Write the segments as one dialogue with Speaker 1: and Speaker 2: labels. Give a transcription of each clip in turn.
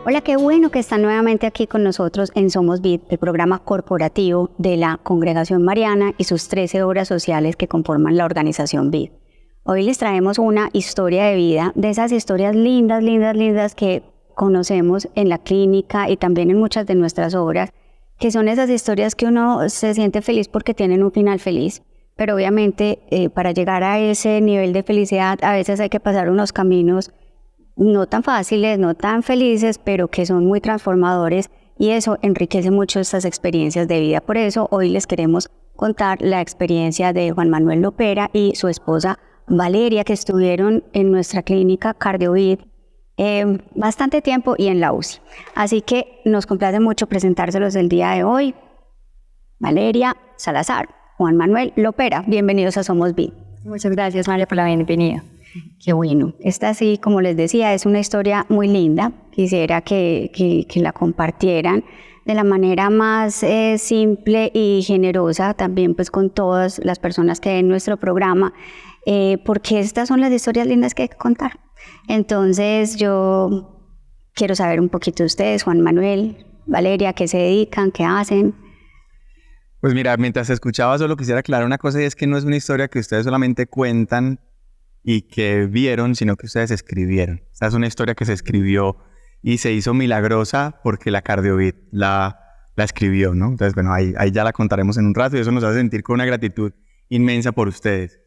Speaker 1: Hola, qué bueno que están nuevamente aquí con nosotros en Somos Vid, el programa corporativo de la Congregación Mariana y sus 13 obras sociales que conforman la organización Vid. Hoy les traemos una historia de vida, de esas historias lindas que conocemos en la clínica y también en muchas de nuestras obras, que son esas historias que uno se siente feliz porque tienen un final feliz. Pero obviamente para llegar a ese nivel de felicidad a veces hay que pasar unos caminos no tan fáciles, no tan felices, pero que son muy transformadores y eso enriquece mucho estas experiencias de vida. Por eso hoy les queremos contar la experiencia de Juan Manuel Lopera y su esposa Valeria, que estuvieron en nuestra clínica CardioVid bastante tiempo y en la UCI. Así que nos complace mucho presentárselos el día de hoy. Valeria Salazar, Juan Manuel Lopera, bienvenidos a Somos Vid.
Speaker 2: Muchas gracias, María, por la bienvenida.
Speaker 1: Qué bueno. Esta sí, como les decía, es una historia muy linda. Quisiera que la compartieran de la manera más simple y generosa, también pues con todas las personas que ven nuestro programa, porque estas son las historias lindas que hay que contar. Entonces yo quiero saber un poquito de ustedes, Juan Manuel, Valeria, ¿a qué se dedican, qué hacen?
Speaker 3: Pues mira, mientras escuchaba solo quisiera aclarar una cosa, y es que no es una historia que ustedes solamente cuentan y que vieron, sino que ustedes escribieron. Esta es una historia que se escribió y se hizo milagrosa porque la CardioVid la escribió, ¿no? Entonces, bueno, ahí ya la contaremos en un rato y eso nos hace sentir con una gratitud inmensa por ustedes.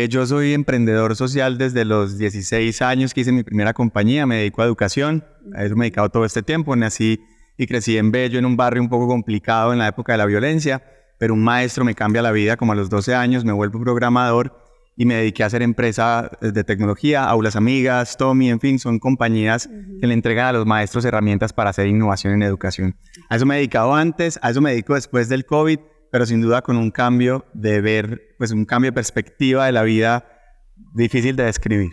Speaker 3: Yo soy emprendedor social desde los 16 años que hice mi primera compañía, me dedico a educación, a eso me he dedicado todo este tiempo, nací y crecí en Bello, en un barrio un poco complicado en la época de la violencia, pero un maestro me cambia la vida como a los 12 años, me vuelvo programador y me dediqué a hacer empresa de tecnología, Aulas Amigas, Tommy, en fin, son compañías que le entregan a los maestros herramientas para hacer innovación en educación. A eso me he dedicado antes, a eso me dedico después del COVID, pero sin duda con un cambio de ver, pues un cambio de perspectiva de la vida difícil de describir.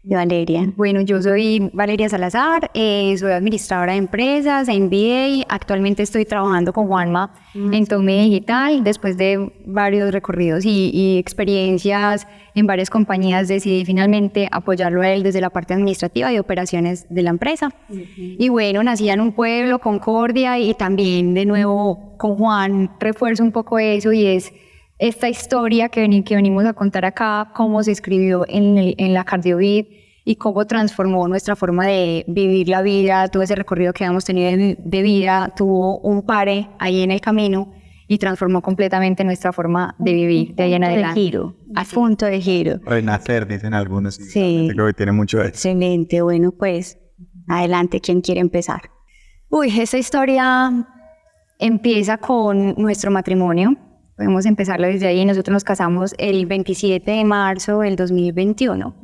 Speaker 1: Valeria.
Speaker 2: Bueno, yo soy Valeria Salazar, soy administradora de empresas, MBA. Actualmente estoy trabajando con Juanma en Tommy Digital. Después de varios recorridos y experiencias en varias compañías, decidí finalmente apoyarlo a él desde la parte administrativa y operaciones de la empresa. Y bueno, nací en un pueblo, Concordia, y también de nuevo con Juan refuerzo un poco eso, y es esta historia que venimos a contar acá, cómo se escribió en la CardioVid y cómo transformó nuestra forma de vivir la vida. Todo ese recorrido que habíamos tenido de vida tuvo un pare ahí en el camino y transformó completamente nuestra forma de vivir de ahí en adelante.
Speaker 1: Punto de giro.
Speaker 3: Renacer, dicen algunos.
Speaker 1: Sí.
Speaker 3: Creo que tiene mucho de eso.
Speaker 1: Excelente. Bueno, pues adelante, ¿quién quiere empezar?
Speaker 2: Esa historia empieza con nuestro matrimonio. Podemos empezarlo desde ahí. Nosotros nos casamos el 27 de marzo del 2021,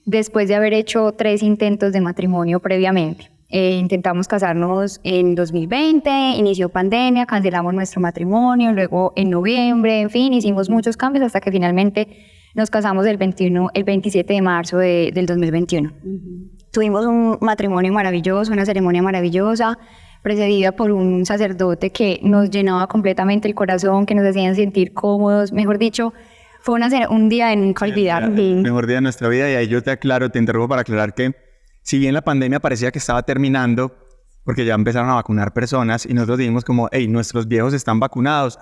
Speaker 2: después de haber hecho 3 intentos de matrimonio previamente. Intentamos casarnos en 2020, inició pandemia, cancelamos nuestro matrimonio, luego en noviembre, en fin, hicimos muchos cambios hasta que finalmente nos casamos el 27 de marzo del 2021. Tuvimos un matrimonio maravilloso, una ceremonia maravillosa, precedida por un sacerdote que nos llenaba completamente el corazón, que nos hacían sentir cómodos. Mejor dicho, fue un día de nunca olvidar.
Speaker 3: El mejor día de nuestra vida, y ahí yo te interrumpo para aclarar que si bien la pandemia parecía que estaba terminando, porque ya empezaron a vacunar personas y nosotros dijimos como, hey, nuestros viejos están vacunados,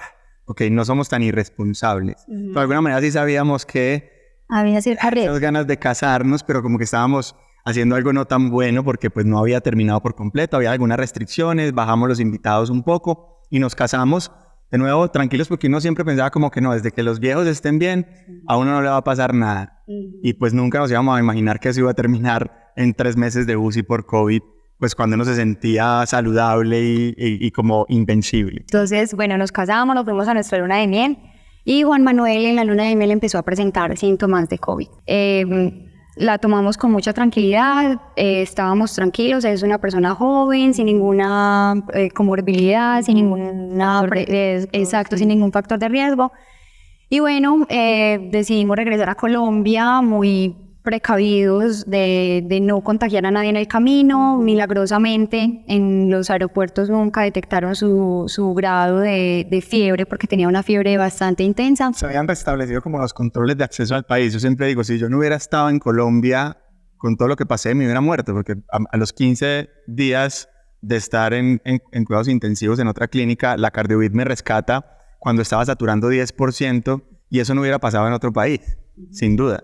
Speaker 3: ok, no somos tan irresponsables. De alguna manera sí sabíamos que
Speaker 1: había ciertas
Speaker 3: ganas de casarnos, pero como que estábamos haciendo algo no tan bueno porque pues no había terminado por completo, había algunas restricciones, bajamos los invitados un poco y nos casamos de nuevo tranquilos porque uno siempre pensaba como que no, desde que los viejos estén bien, a uno no le va a pasar nada. Y pues nunca nos íbamos a imaginar que eso iba a terminar en 3 meses de UCI por COVID, pues cuando uno se sentía saludable y como invencible.
Speaker 2: Entonces, bueno, nos casamos, nos fuimos a nuestra luna de miel y Juan Manuel en la luna de miel empezó a presentar síntomas de COVID. La tomamos con mucha tranquilidad, estábamos tranquilos, es una persona joven, sin ninguna comorbilidad, sin ninguna sin ningún factor de riesgo. Y bueno, decidimos regresar a Colombia muy precavidos de no contagiar a nadie en el camino. Milagrosamente en los aeropuertos nunca detectaron su grado de fiebre, porque tenía una fiebre bastante intensa.
Speaker 3: Se habían restablecido como los controles de acceso al país. Yo siempre digo, si yo no hubiera estado en Colombia con todo lo que pasé me hubiera muerto, porque a los 15 días de estar en cuidados intensivos en otra clínica, la Cardiovid me rescata cuando estaba saturando 10% y eso no hubiera pasado en otro país, sin duda.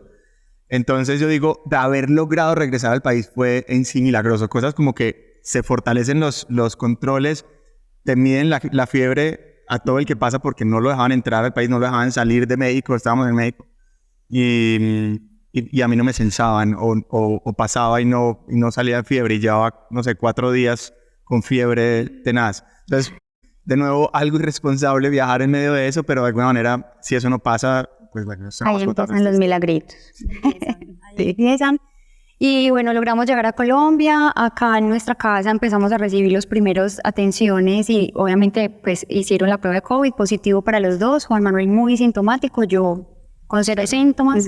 Speaker 3: Entonces yo digo, de haber logrado regresar al país fue en sí milagroso. Cosas como que se fortalecen los controles, te miden la fiebre a todo el que pasa porque no lo dejaban entrar al país, no lo dejaban salir de México, estábamos en México. Y a mí no me censaban o pasaba y no salía de fiebre y llevaba, no sé, 4 días con fiebre tenaz. Entonces, de nuevo, algo irresponsable viajar en medio de eso, pero de alguna manera, si eso no pasa, pues bueno,
Speaker 1: ahí empiezan los milagritos.
Speaker 2: Sí. Empiezan. Y bueno, logramos llegar a Colombia. Acá en nuestra casa empezamos a recibir los primeros atenciones y obviamente pues hicieron la prueba de COVID, positivo para los dos. Juan Manuel muy sintomático, yo con 0 síntomas.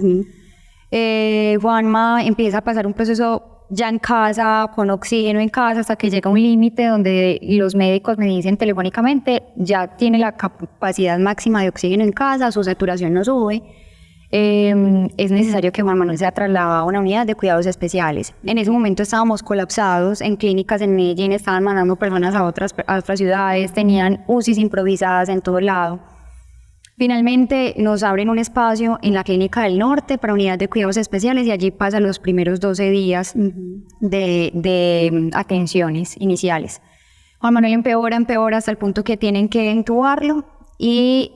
Speaker 2: Juanma empieza a pasar un proceso ya en casa, con oxígeno en casa, hasta que llega un límite donde los médicos me dicen telefónicamente, ya tiene la capacidad máxima de oxígeno en casa, su saturación no sube. Es necesario que Juan Manuel sea trasladado a una unidad de cuidados especiales. En ese momento estábamos colapsados en clínicas en Medellín, estaban mandando personas a otras ciudades, tenían UCIs improvisadas en todo lado. Finalmente nos abren un espacio en la Clínica del Norte para unidad de cuidados especiales y allí pasan los primeros 12 días de atenciones iniciales. Juan Manuel empeora hasta el punto que tienen que intubarlo y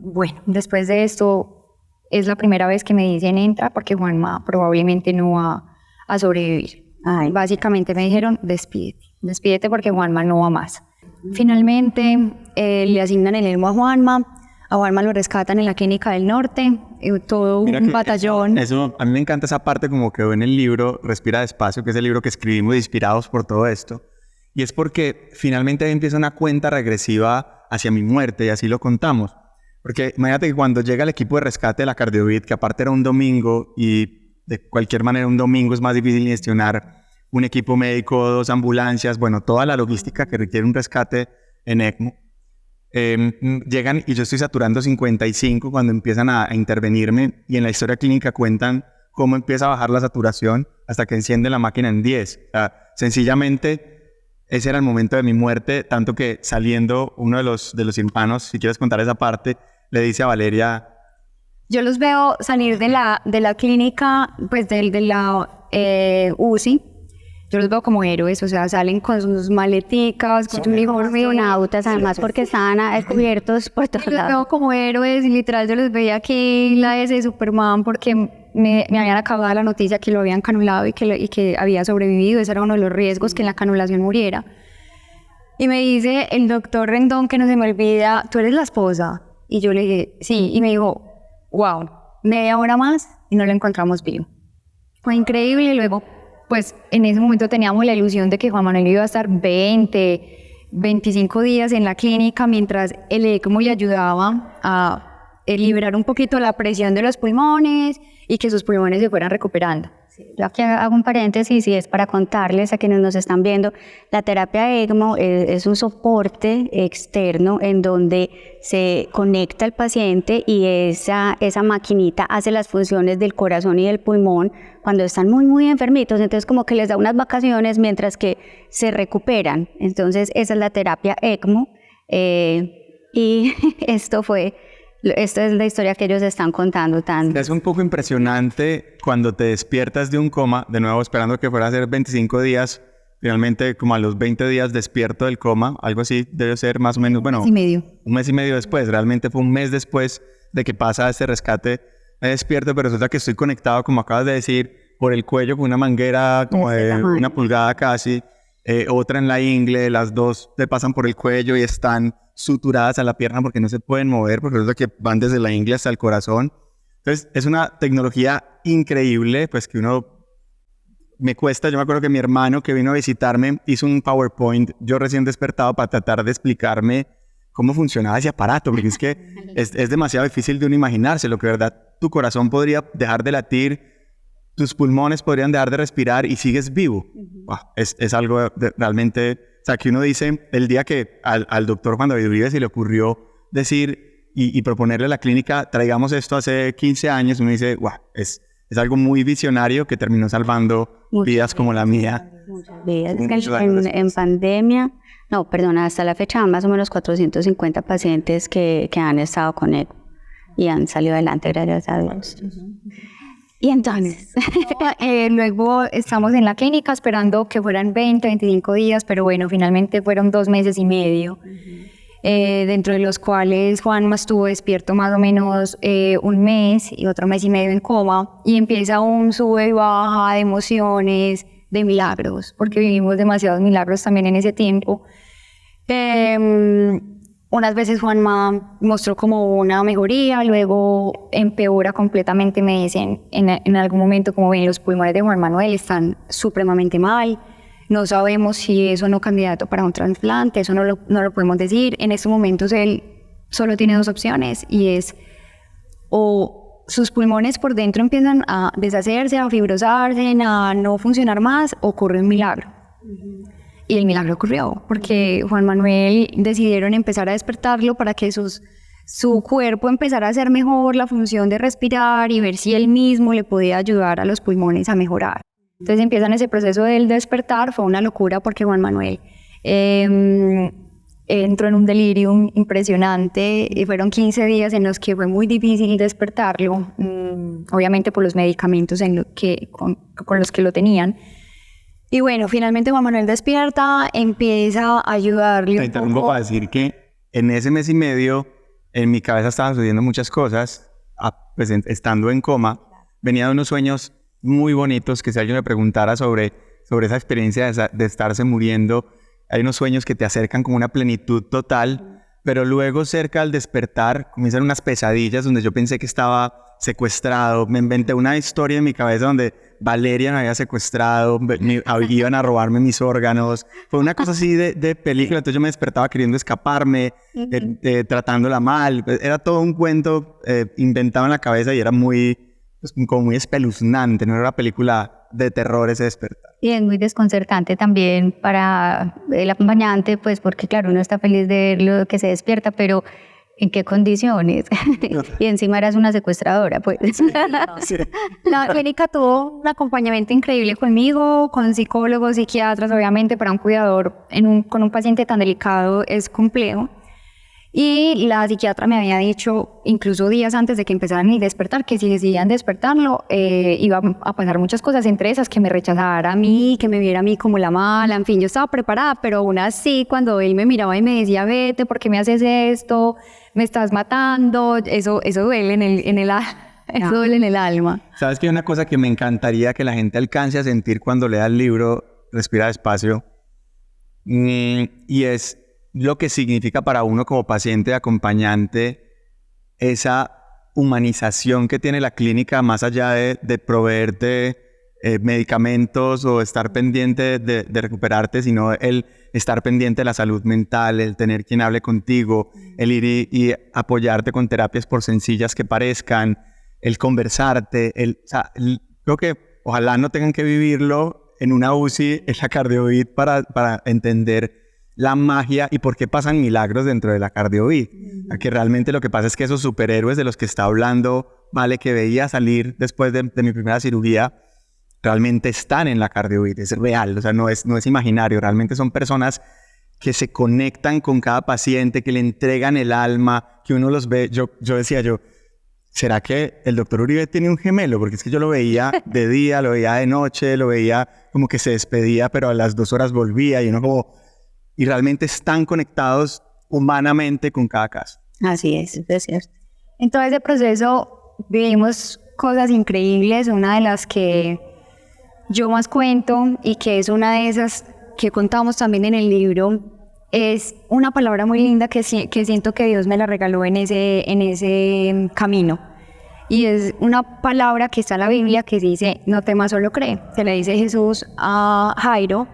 Speaker 2: bueno, después de esto es la primera vez que me dicen entra porque Juanma probablemente no va a sobrevivir. Básicamente me dijeron despídete porque Juanma no va más. Finalmente le asignan el ECMO a Juanma lo rescatan en la Clínica del Norte, todo un batallón.
Speaker 3: Eso, a mí me encanta esa parte como que en el libro Respira Despacio, que es el libro que escribimos inspirados por todo esto. Y es porque finalmente ahí empieza una cuenta regresiva hacia mi muerte y así lo contamos. Porque imagínate que cuando llega el equipo de rescate de la Cardiovid, que aparte era un domingo y de cualquier manera un domingo es más difícil gestionar un equipo médico, 2 ambulancias, bueno, toda la logística que requiere un rescate en ECMO. Llegan y yo estoy saturando 55 cuando empiezan a intervenirme y en la historia clínica cuentan cómo empieza a bajar la saturación hasta que enciende la máquina en 10. O sea, sencillamente ese era el momento de mi muerte, tanto que saliendo uno de los cirujanos, si quieres contar esa parte, le dice a Valeria...
Speaker 2: Yo los veo salir de la clínica, pues de la UCI. Yo los veo como héroes, o sea, salen con sus maleticas, con sus
Speaker 1: astronautas, además porque estaban cubiertos por todos lados.
Speaker 2: Los veo como héroes, y literal yo los veía aquí la de Superman porque me habían acabado la noticia que lo habían canulado y que había sobrevivido. Ese era uno de los riesgos, que en la canulación muriera. Y me dice el doctor Rendón, que no se me olvida, ¿tú eres la esposa? Y yo le dije, sí, y me dijo, wow, media hora más y no lo encontramos vivo. Fue increíble. Y luego, pues en ese momento teníamos la ilusión de que Juan Manuel iba a estar 25 días en la clínica mientras el ECMO le ayudaba a liberar un poquito la presión de los pulmones y que sus pulmones se fueran recuperando.
Speaker 1: Yo aquí hago un paréntesis y es para contarles a quienes nos están viendo, la terapia ECMO es un soporte externo en donde se conecta al paciente y esa maquinita hace las funciones del corazón y del pulmón cuando están muy, muy enfermitos, entonces como que les da unas vacaciones mientras que se recuperan. Entonces esa es la terapia ECMO y esta es la historia que ellos están contando.
Speaker 3: Es un poco impresionante cuando te despiertas de un coma, de nuevo esperando que fuera a ser 25 días, finalmente como a los 20 días despierto del coma, algo así debe ser más o menos, bueno,
Speaker 2: un
Speaker 3: mes y medio después, realmente fue un mes después de que pasa este rescate, me despierto, pero resulta que estoy conectado, como acabas de decir, por el cuello con una manguera como de 1 pulgada casi, otra en la ingle, las dos te pasan por el cuello y están suturadas a la pierna porque no se pueden mover, porque resulta que van desde la ingle hasta el corazón. Entonces, es una tecnología increíble, pues que me cuesta. Yo me acuerdo que mi hermano que vino a visitarme hizo un PowerPoint, yo recién despertado, para tratar de explicarme cómo funcionaba ese aparato, porque es que es demasiado difícil de uno imaginarse, lo que verdad tu corazón podría dejar de latir, tus pulmones podrían dejar de respirar y sigues vivo. Wow, es algo realmente... O sea, que uno dice, el día que al doctor Juan David Uribe se le ocurrió decir y proponerle a la clínica, traigamos esto hace 15 años, uno dice, wow, es es algo muy visionario que terminó salvando vidas como la mía.
Speaker 1: Muchas vidas. Es que en pandemia, no, perdona, hasta la fecha van más o menos 450 pacientes que han estado con él y han salido adelante, gracias a Dios. Y entonces,
Speaker 2: luego estamos en la clínica esperando que fueran 20, 25 días, pero bueno, finalmente fueron 2 meses y medio. Dentro de los cuales Juanma estuvo despierto más o menos 1 mes y otro mes y medio en coma, y empieza un sube y baja de emociones, de milagros, porque vivimos demasiados milagros también en ese tiempo. Unas veces Juanma mostró como una mejoría, luego empeora completamente, me dicen en algún momento, como ven, los pulmones de Juan Manuel están supremamente mal. No sabemos si es o no candidato para un trasplante, eso no lo podemos decir. En estos momentos él solo tiene 2 opciones y es o sus pulmones por dentro empiezan a deshacerse, a fibrosarse, a no funcionar más, ocurre un milagro. Y el milagro ocurrió porque Juan Manuel decidieron empezar a despertarlo para que su cuerpo empezara a hacer mejor la función de respirar y ver si él mismo le podía ayudar a los pulmones a mejorar. Entonces empiezan ese proceso del despertar, fue una locura porque Juan Manuel entró en un delirium impresionante y fueron 15 días en los que fue muy difícil despertarlo, obviamente por los medicamentos con los que lo tenían. Y bueno, finalmente Juan Manuel despierta, empieza a ayudarle
Speaker 3: Te interrumpo para decir que en ese mes y medio en mi cabeza estaban sucediendo muchas cosas, pues estando en coma, venía de unos sueños muy bonitos que si alguien me preguntara sobre esa experiencia de estarse muriendo, hay unos sueños que te acercan como una plenitud total, pero luego cerca al despertar comienzan unas pesadillas donde yo pensé que estaba secuestrado, me inventé una historia en mi cabeza donde Valeria me había secuestrado, iban a robarme mis órganos, fue una cosa así de película, entonces yo me despertaba queriendo escaparme, tratándola mal, era todo un cuento inventado en la cabeza y era como muy espeluznante, no era una película de terror ese despertar.
Speaker 1: Y es muy desconcertante también para el acompañante, pues porque claro, uno está feliz de verlo que se despierta, pero ¿en qué condiciones? Y encima eras una secuestradora, pues.
Speaker 3: Sí.
Speaker 2: La clínica tuvo un acompañamiento increíble conmigo, con psicólogos, psiquiatras, obviamente para un cuidador con un paciente tan delicado es complejo. Y la psiquiatra me había dicho, incluso días antes de que empezaran el despertar, que si decidían despertarlo, iba a pasar muchas cosas, entre esas que me rechazara a mí, que me viera a mí como la mala, en fin, yo estaba preparada, pero aún así, cuando él me miraba y me decía, vete, ¿por qué me haces esto? Me estás matando, eso duele eso duele en el alma.
Speaker 3: ¿Sabes que hay una cosa que me encantaría que la gente alcance a sentir cuando lea el libro Respira Despacio? Y es lo que significa para uno como paciente acompañante esa humanización que tiene la clínica más allá de proveerte medicamentos o estar pendiente de recuperarte, sino el estar pendiente de la salud mental, el tener quien hable contigo, el ir y apoyarte con terapias por sencillas que parezcan, el conversarte, creo que ojalá no tengan que vivirlo en una UCI, en la cardiovid para entender la magia y por qué pasan milagros dentro de la cardiovid. Que realmente lo que pasa es que esos superhéroes de los que está hablando, Vale, que veía salir después de mi primera cirugía, realmente están en la cardiovid, es real, o sea, no es imaginario, realmente son personas que se conectan con cada paciente, que le entregan el alma, que uno los ve. Yo decía, ¿será que el doctor Uribe tiene un gemelo? Porque es que yo lo veía de día, lo veía de noche, lo veía como que se despedía, pero a las 2 horas volvía y uno como... Y realmente están conectados humanamente con cada caso.
Speaker 1: Así es cierto.
Speaker 2: En todo ese proceso vivimos cosas increíbles, una de las que yo más cuento y que es una de esas que contamos también en el libro, es una palabra muy linda que siento que Dios me la regaló en ese camino. Y es una palabra que está en la Biblia que dice, no temas, solo cree. Se le dice Jesús a Jairo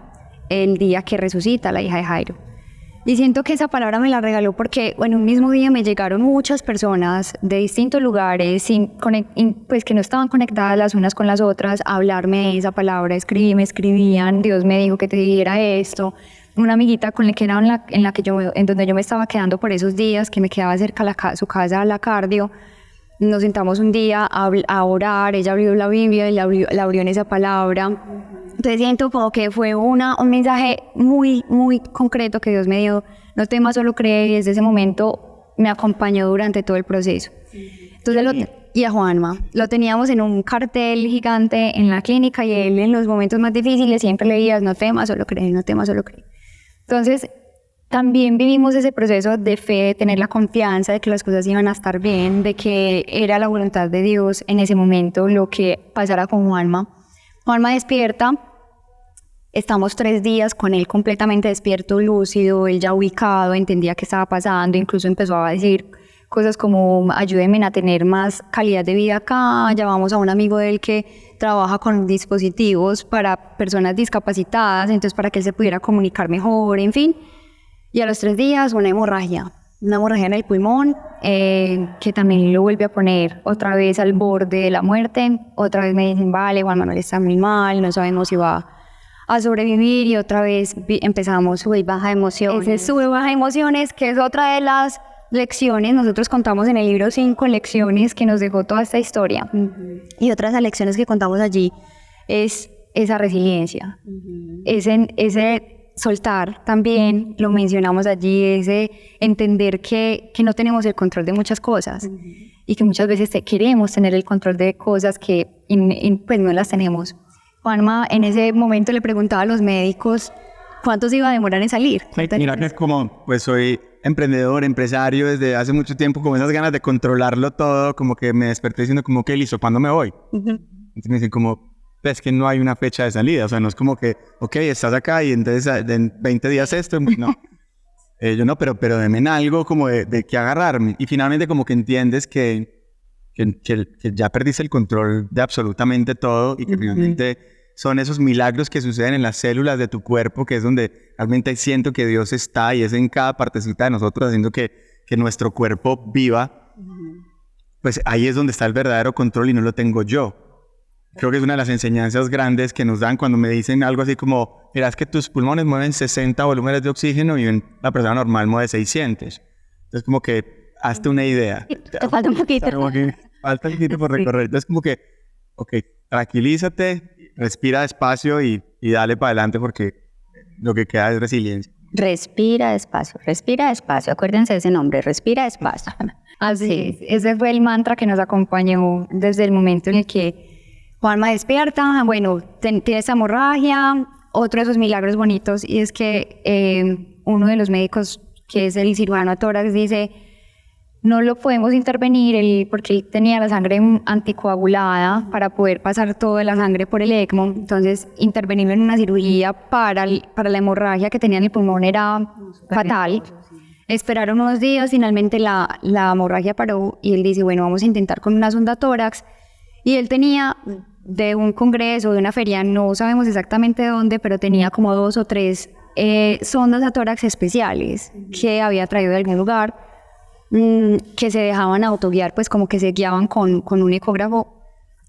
Speaker 2: el día que resucita la hija de Jairo. Y siento que esa palabra me la regaló porque en un mismo día me llegaron muchas personas de distintos lugares pues que no estaban conectadas las unas con las otras a hablarme de esa palabra, me escribían, Dios me dijo que te dijera esto. Una amiguita con la que era en donde yo me estaba quedando por esos días, que me quedaba cerca su casa a la cardio, nos sentamos un día a orar, ella abrió la Biblia y la abrió en esa palabra. Entonces siento como que fue un mensaje muy, muy concreto que Dios me dio. No temas, solo cree, y desde ese momento me acompañó durante todo el proceso. Entonces, y a Juanma, lo teníamos en un cartel gigante en la clínica y él en los momentos más difíciles siempre leía, no temas, solo cree, no temas, solo cree. Entonces, también vivimos ese proceso de fe, de tener la confianza de que las cosas iban a estar bien, de que era la voluntad de Dios en ese momento lo que pasara con Juanma. Juanma despierta, estamos 3 días con él completamente despierto, lúcido, él ya ubicado, entendía qué estaba pasando, incluso empezó a decir cosas como ayúdenme a tener más calidad de vida acá, llamamos a un amigo de él que trabaja con dispositivos para personas discapacitadas, entonces para que él se pudiera comunicar mejor, en fin. Y a los 3 días una hemorragia en el pulmón, que también lo vuelve a poner otra vez al borde de la muerte. Otra vez me dicen, vale, Juan Manuel está muy mal, no sabemos si va a sobrevivir, y otra vez empezamos sube y baja de emociones. Ese sube y baja de emociones, que es otra de las lecciones. Nosotros contamos en el libro 5 lecciones que nos dejó toda esta historia. Y otras lecciones que contamos allí es esa resiliencia, ese soltar también, lo mencionamos allí, ese entender que no tenemos el control de muchas cosas y que muchas veces queremos tener el control de cosas que pues no las tenemos. Juanma en ese momento le preguntaba a los médicos cuánto se iba a demorar en salir.
Speaker 3: Mira que como pues soy emprendedor, empresario desde hace mucho tiempo, como esas ganas de controlarlo todo, como que me desperté diciendo como que listo, ¿cuándo me voy? Entonces me dicen como, es que no hay una fecha de salida, o sea, no es como que, ok, estás acá y entonces en 20 días esto, no. Yo no, pero denme algo como de que agarrarme. Y finalmente como que entiendes que ya perdiste el control de absolutamente todo y que finalmente son esos milagros que suceden en las células de tu cuerpo, que es donde realmente siento que Dios está y es en cada partecita de nosotros haciendo que nuestro cuerpo viva. Pues ahí es donde está el verdadero control y no lo tengo yo. Creo que es una de las enseñanzas grandes que nos dan cuando me dicen algo así como, mira, es que tus pulmones mueven 60 volúmenes de oxígeno y una persona normal mueve 600. Entonces como que hazte una idea.
Speaker 1: Te falta un poquito.
Speaker 3: Falta un poquito por recorrer. Entonces como que, ok, tranquilízate, respira despacio y dale para adelante porque lo que queda es resiliencia.
Speaker 1: Respira despacio. Acuérdense de ese nombre, respira despacio.
Speaker 2: Así es. Ese fue el mantra que nos acompañó desde el momento en el que Juanma despierta. Bueno, tiene esa hemorragia. Otro de esos milagros bonitos, y es que uno de los médicos, que es el cirujano de tórax, dice, no lo podemos intervenir porque él tenía la sangre anticoagulada para poder pasar toda la sangre por el ECMO. Entonces, intervenirlo en una cirugía para la hemorragia que tenía en el pulmón era fatal. Esperaron unos días, finalmente la hemorragia paró y él dice, bueno, vamos a intentar con una sonda tórax. Y él tenía de un congreso, de una feria, no sabemos exactamente de dónde, pero tenía como 2 o 3 sondas a tórax especiales que había traído de algún lugar, que se dejaban autoguiar, pues como que se guiaban con un ecógrafo,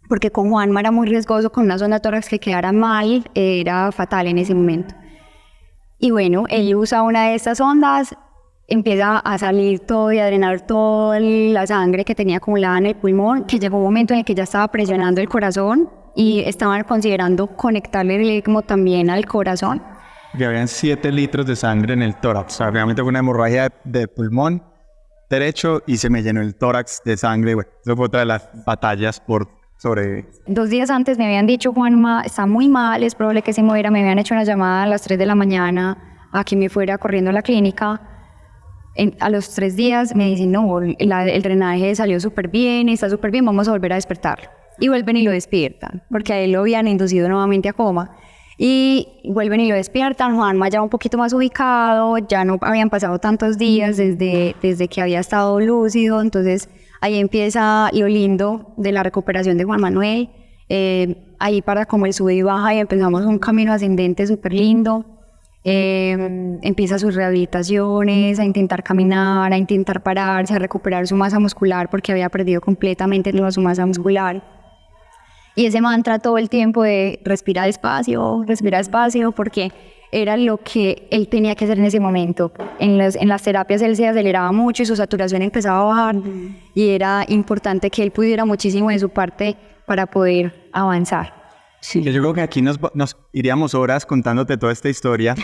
Speaker 2: porque con Juanma era muy riesgoso, con una sonda tórax que quedara mal, era fatal en ese momento. Y bueno, él usa una de estas sondas, empieza a salir todo y a drenar toda la sangre que tenía acumulada en el pulmón, que llegó un momento en el que ya estaba presionando el corazón y estaban considerando conectarle el ECMO también al corazón.
Speaker 3: Que habían 7 litros de sangre en el tórax. O sea, realmente fue una hemorragia de pulmón derecho y se me llenó el tórax de sangre. Bueno, eso fue otra de las batallas por sobrevivir.
Speaker 2: 2 días antes me habían dicho, Juanma, está muy mal, es probable que se muera. Me habían hecho una llamada a las 3 de la mañana a que me fuera corriendo a la clínica. A los 3 días me dicen, no, el drenaje salió súper bien, está súper bien, vamos a volver a despertarlo. Y vuelven y lo despiertan, porque a él lo habían inducido nuevamente a coma. Y vuelven y lo despiertan, Juanma ya un poquito más ubicado, ya no habían pasado tantos días desde que había estado lúcido, entonces ahí empieza lo lindo de la recuperación de Juan Manuel. Ahí para como el sube y baja y empezamos un camino ascendente súper lindo. Empieza sus rehabilitaciones, a intentar caminar, a intentar pararse, a recuperar su masa muscular porque había perdido completamente su masa muscular. Y ese mantra todo el tiempo de respira despacio, porque era lo que él tenía que hacer en ese momento. En las terapias él se aceleraba mucho y su saturación empezaba a bajar y era importante que él pudiera muchísimo de su parte para poder avanzar.
Speaker 3: Sí. Yo creo que aquí nos iríamos horas contándote toda esta historia,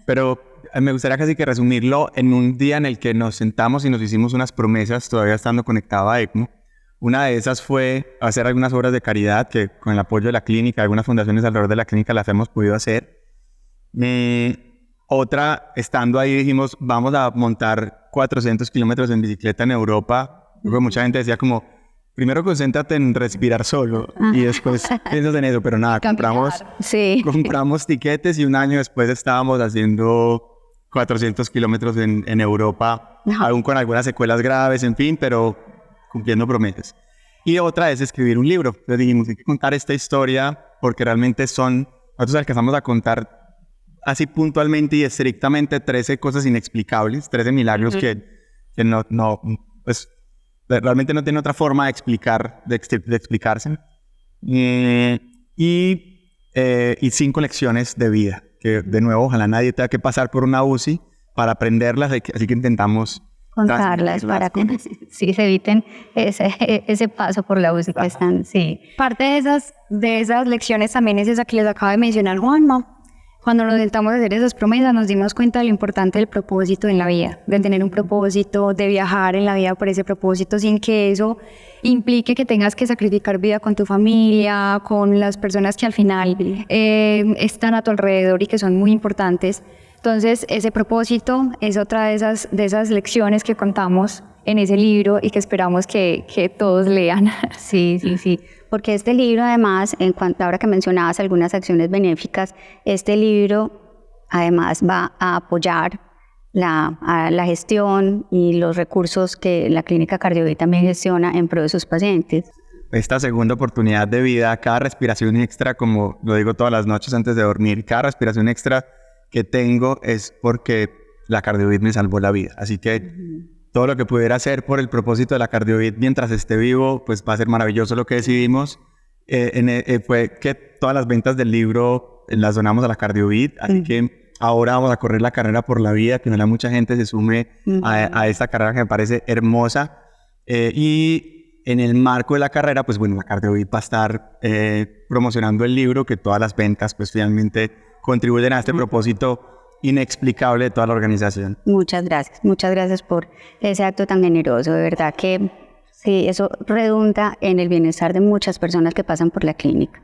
Speaker 3: pero me gustaría casi que resumirlo en un día en el que nos sentamos y nos hicimos unas promesas, todavía estando conectado a ECMO. Una de esas fue hacer algunas obras de caridad que con el apoyo de la clínica, algunas fundaciones alrededor de la clínica las hemos podido hacer. Otra, estando ahí, dijimos, vamos a montar 400 kilómetros en bicicleta en Europa. Luego mucha gente decía como, primero concéntrate en respirar solo y después piensas en eso, pero nada, compramos tiquetes y un año después estábamos haciendo 400 kilómetros en Europa, aún con algunas secuelas graves, en fin, pero cumpliendo promesas. Y otra es escribir un libro. Entonces dijimos, hay que contar esta historia porque realmente nosotros alcanzamos a contar así puntualmente y estrictamente 13 cosas inexplicables, 13 milagros que pues realmente no tiene otra forma de explicarse. Y 5 lecciones de vida, que de nuevo, ojalá nadie tenga que pasar por una UCI para aprenderlas, así que intentamos
Speaker 1: contarlas para que sí se eviten ese paso por la UCI que están, sí.
Speaker 2: Parte de esas lecciones también es esa que les acaba de mencionar Juanma. Cuando nos sentamos a hacer esas promesas nos dimos cuenta de lo importante del propósito en la vida, de tener un propósito, de viajar en la vida por ese propósito sin que eso implique que tengas que sacrificar vida con tu familia, con las personas que al final están a tu alrededor y que son muy importantes. Entonces ese propósito es otra de esas lecciones que contamos en ese libro y que esperamos que todos lean.
Speaker 1: Sí, porque este libro además, en cuanto ahora que mencionabas algunas acciones benéficas, este libro además va a apoyar la gestión y los recursos que la Clínica CardioVit también gestiona en pro de sus pacientes.
Speaker 3: Esta segunda oportunidad de vida, cada respiración extra, como lo digo todas las noches antes de dormir, cada respiración extra que tengo es porque la CardioVit me salvó la vida. Así que todo lo que pudiera hacer por el propósito de la CardioVit mientras esté vivo, pues va a ser maravilloso. Lo que decidimos fue que todas las ventas del libro las donamos a la CardioVit. Así que ahora vamos a correr la carrera por la vida, que no mucha gente se sume a esta carrera que me parece hermosa. Y en el marco de la carrera, pues bueno, la CardioVit va a estar promocionando el libro, que todas las ventas pues finalmente contribuyen a este propósito inexplicable de toda la organización.
Speaker 1: Muchas gracias por ese acto tan generoso, de verdad que sí, eso redunda en el bienestar de muchas personas que pasan por la clínica.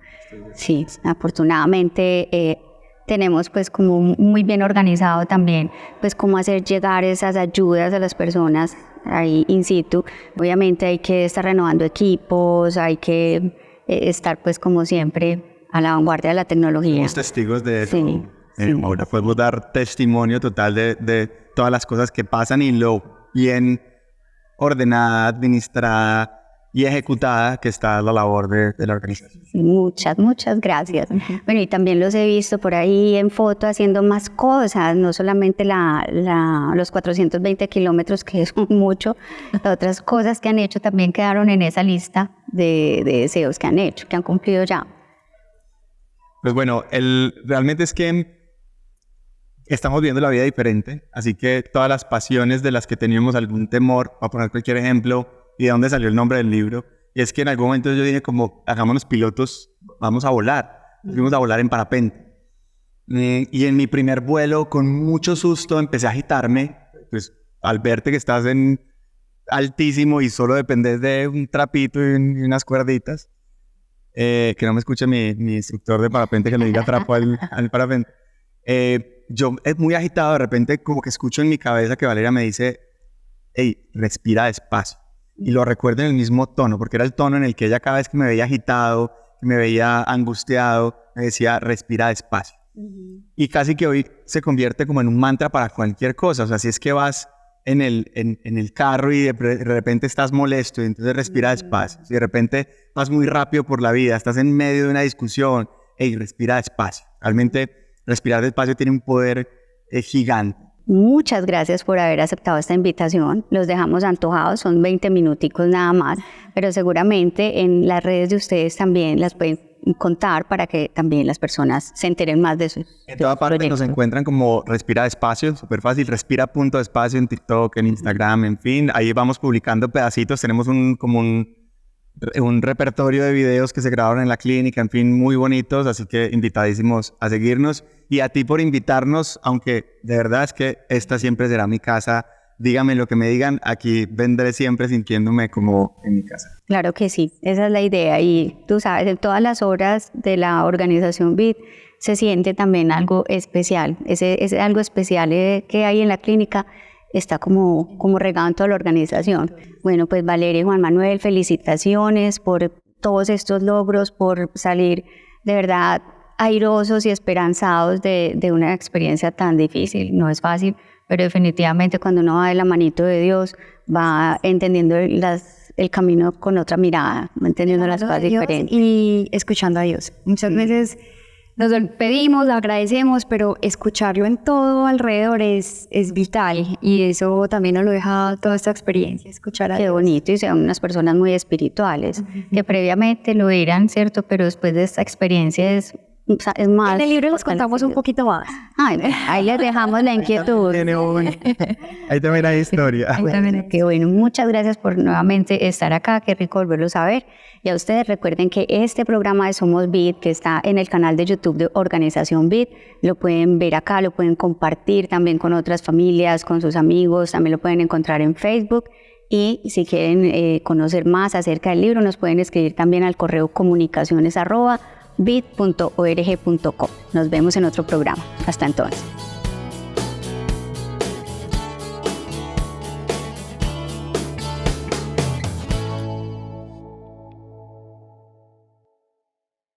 Speaker 1: Sí, afortunadamente tenemos pues como muy bien organizado también pues cómo hacer llegar esas ayudas a las personas ahí in situ. Obviamente hay que estar renovando equipos, hay que estar pues como siempre a la vanguardia de la tecnología.
Speaker 3: Somos testigos de eso.
Speaker 1: Sí.
Speaker 3: Ahora podemos dar testimonio total de todas las cosas que pasan y lo bien ordenada, administrada y ejecutada que está la labor de la organización.
Speaker 1: Muchas gracias. Bueno, y también los he visto por ahí en foto haciendo más cosas, no solamente los 420 kilómetros, que es mucho, otras cosas que han hecho también quedaron en esa lista de deseos que han hecho, que han cumplido ya.
Speaker 3: Pues bueno, realmente es que estamos viendo la vida diferente, así que todas las pasiones de las que teníamos algún temor, voy a poner cualquier ejemplo, y de dónde salió el nombre del libro, y es que en algún momento yo dije como, hagámonos pilotos, vamos a volar, fuimos a volar en parapente. Y en mi primer vuelo, con mucho susto, empecé a agitarme, pues al verte que estás en altísimo y solo dependes de un trapito y unas cuerditas, que no me escuche mi instructor de parapente que le diga trapo al parapente. Yo muy agitado, de repente como que escucho en mi cabeza que Valeria me dice, hey, respira despacio. Y lo recuerdo en el mismo tono, porque era el tono en el que ella cada vez que me veía agitado, que me veía angustiado, me decía, respira despacio. Y casi que hoy se convierte como en un mantra para cualquier cosa. O sea, si es que vas en el carro y de repente estás molesto, y entonces respira despacio. Si de repente vas muy rápido por la vida, estás en medio de una discusión, hey, respira despacio. Realmente respirar despacio tiene un poder gigante.
Speaker 1: Muchas gracias por haber aceptado esta invitación. Los dejamos antojados, son 20 minuticos nada más, pero seguramente en las redes de ustedes también las pueden contar para que también las personas se enteren más de sus
Speaker 3: En toda parte
Speaker 1: proyectos.
Speaker 3: nos encuentran como Respira Despacio, súper fácil, respira.despacio en TikTok, en Instagram, en fin. Ahí vamos publicando pedacitos, tenemos un repertorio de videos que se grabaron en la clínica, en fin, muy bonitos, así que invitadísimos a seguirnos. Y a ti por invitarnos, aunque de verdad es que esta siempre será mi casa. Díganme lo que me digan, aquí vendré siempre sintiéndome como en mi casa.
Speaker 1: Claro que sí, esa es la idea. Y tú sabes, en todas las horas de la organización BID se siente también algo especial. Ese algo especial que hay en la clínica está como regado en toda la organización. Bueno, pues Valeria y Juan Manuel, felicitaciones por todos estos logros, por salir de verdad airosos y esperanzados de una experiencia tan difícil. No es fácil, pero definitivamente cuando uno va de la manito de Dios, va entendiendo el camino con otra mirada, va entendiendo las cosas diferentes.
Speaker 2: Y escuchando a Dios. Muchas veces nos pedimos, agradecemos, pero escucharlo en todo alrededor es vital, y eso también nos lo deja toda esta experiencia, escuchar a
Speaker 1: Qué
Speaker 2: Dios.
Speaker 1: bonito, y son unas personas muy espirituales, que previamente lo eran, ¿cierto? Pero después de esta experiencia es más...
Speaker 2: En el libro les contamos un poquito más.
Speaker 1: Ay, ahí les dejamos la inquietud.
Speaker 3: Ahí también hay historia.
Speaker 1: Qué bueno, muchas gracias por nuevamente estar acá, qué rico volverlo a saber. Y a ustedes recuerden que este programa de Somos BID, que está en el canal de YouTube de Organización BID, lo pueden ver acá, lo pueden compartir también con otras familias, con sus amigos, también lo pueden encontrar en Facebook. Y si quieren conocer más acerca del libro, nos pueden escribir también al correo comunicaciones@bid.org.co. Nos vemos en otro programa. Hasta entonces.